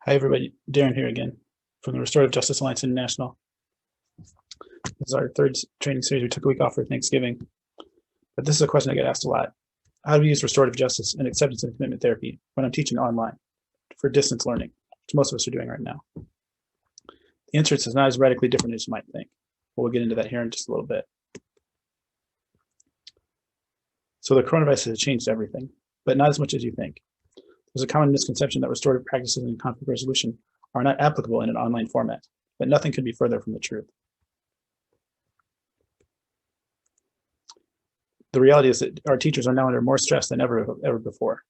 Hi, everybody. Darren here again from the Restorative Justice Alliance International. This is our third training series. We took a week off for Thanksgiving, but this is a question I get asked a lot. How do we use restorative justice and acceptance and commitment therapy when I'm teaching online for distance learning, which most of us are doing right now? The answer is not as radically different as you might think. We'll get into that here in just a little bit. So the coronavirus has changed everything, but not as much as you think. There's a common misconception that restorative practices and conflict resolution are not applicable in an online format, but nothing could be further from the truth. The reality is that our teachers are now under more stress than ever before.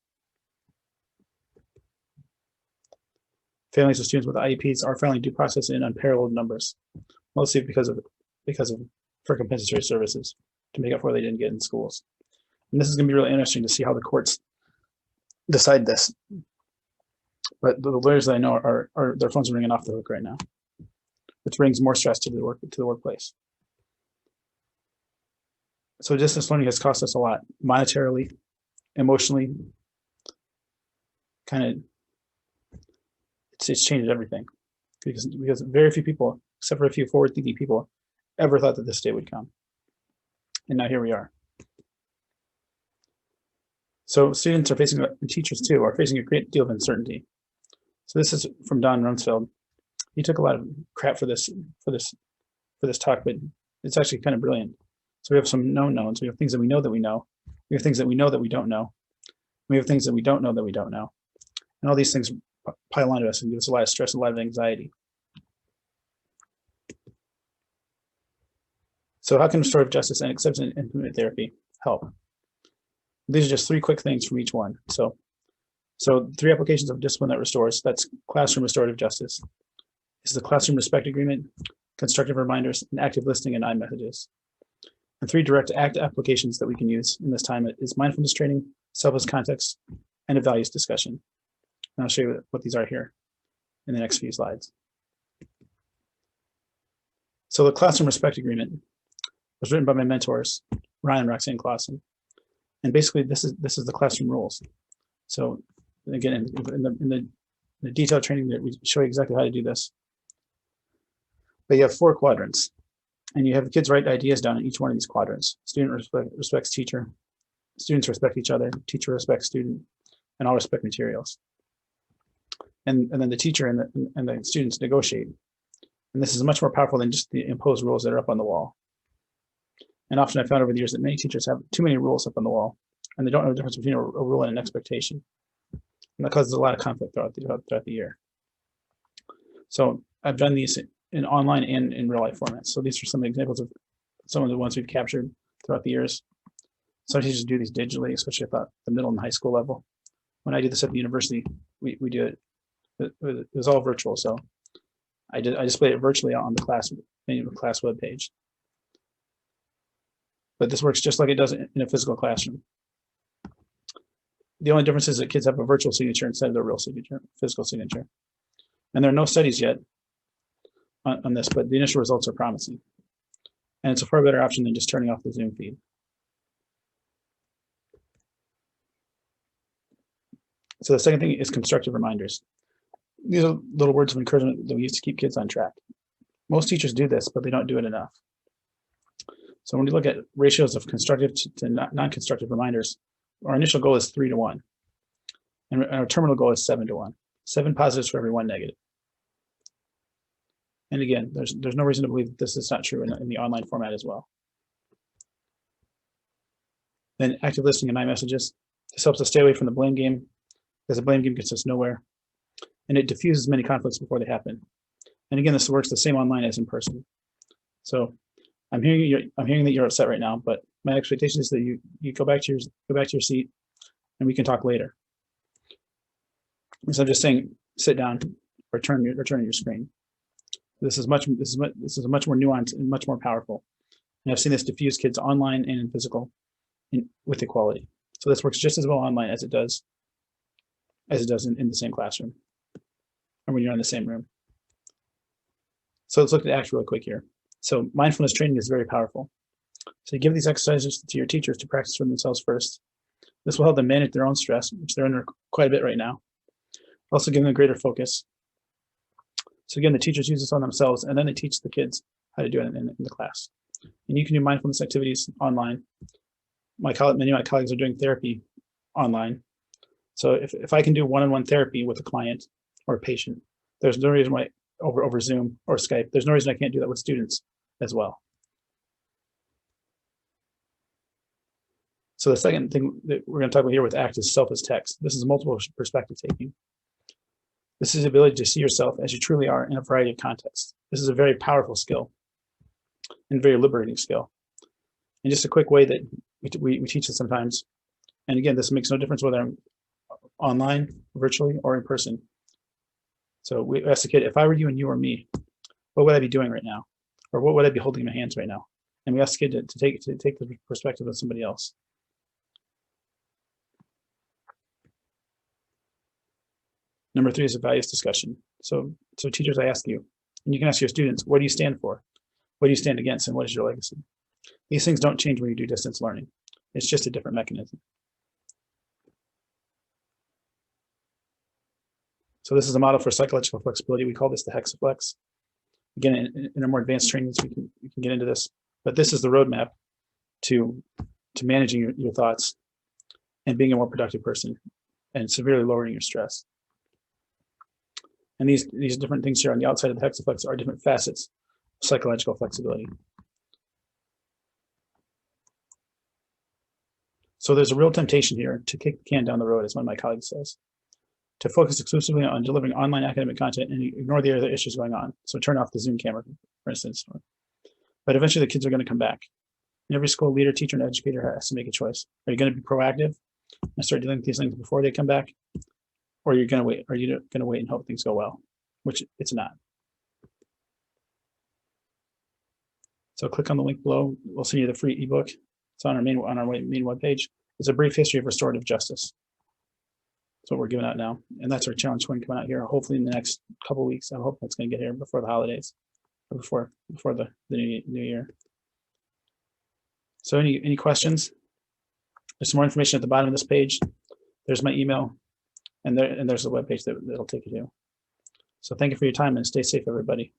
Families of students with IEPs are filing due process in unparalleled numbers, mostly because for compensatory services to make up for what they didn't get in schools. And this is going to be really interesting to see how the courts decide this. But the lawyers that I know are their phones are ringing off the hook right now, which brings more stress to the workplace. So distance learning has cost us a lot, monetarily, emotionally. It's changed everything because very few people, except for a few forward-thinking people, ever thought that this day would come. And now here we are. So students are facing, and teachers too, are facing a great deal of uncertainty. So this is from Don Rumsfeld. He took a lot of crap for this talk, but it's actually kind of brilliant. So we have some known knowns. We have things that we know that we know. We have things that we know that we don't know. We have things that we don't know that we don't know. And all these things pile onto us and give us a lot of stress, a lot of anxiety. So how can restorative justice and acceptance and commitment therapy help? These are just three quick things from each one. So 3 applications of discipline that restores. That's classroom restorative justice. This is the classroom respect agreement, constructive reminders, and active listening and iMessages. And 3 direct act applications that we can use in this time is mindfulness training, selfless context, and a values discussion. And I'll show you what these are here in the next few slides. So the classroom respect agreement was written by my mentors, Ryan and Roxanne Clausen. And basically this is the classroom rules. So again, in the detailed training that we show you exactly how to do this. But you have 4 quadrants, and you have the kids write ideas down in each one of these quadrants. Student respects teacher, students respect each other, teacher respects student, and all respect materials. And then the teacher and the students negotiate. And this is much more powerful than just the imposed rules that are up on the wall. And often I found over the years that many teachers have too many rules up on the wall, and they don't know the difference between a rule and an expectation. And that causes a lot of conflict throughout the year. So I've done these in online and in real life formats. So these are some examples of some of the ones we've captured throughout the years. Some teachers do these digitally, especially at the middle and high school level. When I did this at the university, we do it. It was all virtual, so I displayed it virtually on the class web page. But this works just like it does in a physical classroom. The only difference is that kids have a virtual signature instead of their real signature, physical signature. And there are no studies yet on this, but the initial results are promising. And it's a far better option than just turning off the Zoom feed. So the second thing is constructive reminders. These are little words of encouragement that we use to keep kids on track. Most teachers do this, but they don't do it enough. So when we look at ratios of constructive to non-constructive reminders, our initial goal is 3 to 1. And our terminal goal is 7 to 1. 7 positives for every 1 negative. And again, there's no reason to believe that this is not true in the online format as well. Then active listening and iMessages. This helps us stay away from the blame game, because the blame game gets us nowhere. And it diffuses many conflicts before they happen. And again, this works the same online as in person. So I'm hearing that you're upset right now, but my expectation is that you go back to your seat, and we can talk later. So I'm just saying, sit down or turn your screen. This is a much more nuanced and much more powerful. And I've seen this diffuse kids online and in physical with equality. So this works just as well online as it does in the same classroom or when you're in the same room. So let's look at ACT really quick here. So mindfulness training is very powerful. So you give these exercises to your teachers to practice for themselves first. This will help them manage their own stress, which they're under quite a bit right now. Also give them a greater focus So again, the teachers use this on themselves, and then they teach the kids how to do it in the class. And you can do mindfulness activities online. Many of my colleagues are doing therapy online. So if I can do one-on-one therapy with a client or a patient, there's no reason why over Zoom or Skype, there's no reason I can't do that with students as well. So the second thing that we're going to talk about here with ACT is self as text. This is multiple perspective taking. This is the ability to see yourself as you truly are in a variety of contexts. This is a very powerful skill and very liberating skill. And just a quick way that we teach it sometimes. And again, this makes no difference whether I'm online, virtually, or in person. So we ask the kid, if I were you and you were me, what would I be doing right now? Or what would I be holding in my hands right now? And we ask the kid to take the perspective of somebody else. Number 3 is a values discussion. So teachers, I ask you, and you can ask your students, what do you stand for? What do you stand against? And what is your legacy? These things don't change when you do distance learning. It's just a different mechanism. So this is a model for psychological flexibility. We call this the hexaflex. Again, in our more advanced trainings, we can get into this, but this is the roadmap to managing your thoughts and being a more productive person and severely lowering your stress. And these different things here on the outside of the hexaflex are different facets of psychological flexibility. So there's a real temptation here to kick the can down the road, as one of my colleagues says, to focus exclusively on delivering online academic content and ignore the other issues going on. So turn off the Zoom camera, for instance. But eventually the kids are going to come back. And every school leader, teacher, and educator has to make a choice. Are you going to be proactive and start dealing with these things before they come back? Or are you going to wait? Are you going to wait and hope things go well? Which it's not. So click on the link below. We'll send you the free ebook. It's on our main webpage. It's a brief history of restorative justice. That's what we're giving out now, and that's our challenge going to come out here. Hopefully in the next couple of weeks. I hope that's going to get here before the holidays, or before the new year. So any questions? There's some more information at the bottom of this page. There's my email, and there's a webpage that'll take you to. So thank you for your time and stay safe, everybody.